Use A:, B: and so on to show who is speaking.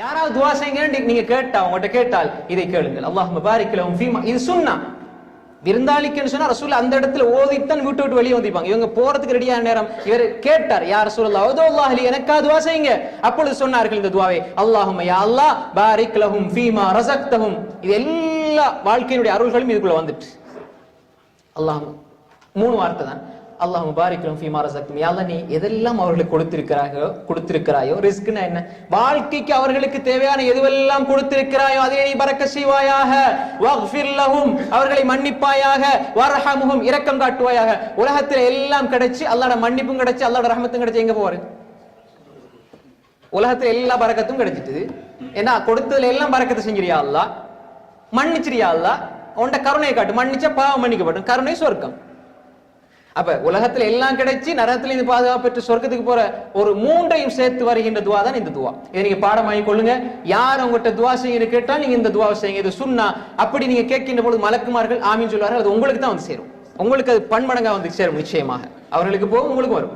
A: யாராவது துவா செய்யுங்க நீங்க கேட்டா உங்கள்கிட்ட கேட்டால் இதை கேளுங்கள். அல்லாஹும்ம பாரிக் லஹும் ஃபீமா, இது சுன்னா. விருந்தாளிக்குன்னு சொன்னா ரசூல் அந்த இடத்துல ஓதித்தான் வீட்டு விட்டு வெளியே வந்திருப்பாங்க. இவங்க போறதுக்கு ரெடியான நேரம் இவர் கேட்டார், யா ரசூலல்லாஹ் உதுல்லாஹ் லி, எனக்கா துவா செய்யுங்க. அப்பொழுது சொன்னார்கள் இந்த துவாவை, அல்லாஹும்ம யா அல்லாஹ் பாரிக் லஹும் ஃபீமா ரஸக்தஹும். இது எல்லா வாழ்க்கையினுடைய அருள்களும் இதுக்குள்ள வந்துட்டு. அல்லாஹ் மூணு வார்த்தை தான். அல்லாஹ் பாரிக் லஹும் ஃபீமா ரஸக்தஹும். யா அல்லாஹ் நீ எதெல்லாம் அவர்களுக்கு கொடுத்திருக்கிறாயோ ரிஸ்க்னா என்ன, வாழ்க்கைக்கு அவர்களுக்கு தேவையான எதுவெல்லாம் கொடுத்திருக்கிறாயோ அதை நீ பரக்கத் செய்வாயாக. வக்ஃபிர் லஹும், அவர்களை மன்னிப்பாயாக. வர்ஹம்ஹும், இரக்கம் காட்டுவாயாக. உலகத்துல எல்லாம் கிடைச்சு அல்லாஹ்வோட மன்னிப்பும் கிடைச்சு அல்லாஹ்வோட ரஹமத்தும் கிடைச்சு எங்க போவாரு? உலகத்துல எல்லா பரக்கத்தும் கிடைச்சிட்டு ஏன்னா கொடுத்ததுல எல்லாம் பரக்கத்தை செஞ்சிரியா அல்லாஹ், மன்னிச்சிரியா அல்லாஹ், உன்ட கருணையை காட்டு. மன்னிச்சா பாவம் மன்னிக்கப்படும், கருணை சொர்க்கம். அப்ப உலகத்துல எல்லாம் கிடைச்சி நரகத்துல இருந்து பாதுகாப்பு பெற்று சொர்க்கத்துக்கு போற ஒரு மூன்றையும் சேர்த்து வருகின்ற துவா தான் இந்த துவா. இதை நீங்க பாடமாகி கொள்ளுங்க. யார் உங்கள்கிட்ட துவா செய்ய கேட்டால் நீங்க இந்த துவா செய்யுங்க, இது சுன்னா. அப்படி நீங்க கேட்கின்ற பொழுது மலக்குமார்கள் ஆமீன் சொல்வார்கள். அது உங்களுக்கு தான் வந்து சேரும், உங்களுக்கு அது பன்மடங்கா வந்து சேரும் நிச்சயமாக. அவர்களுக்கு போகும், உங்களுக்கு வரும்.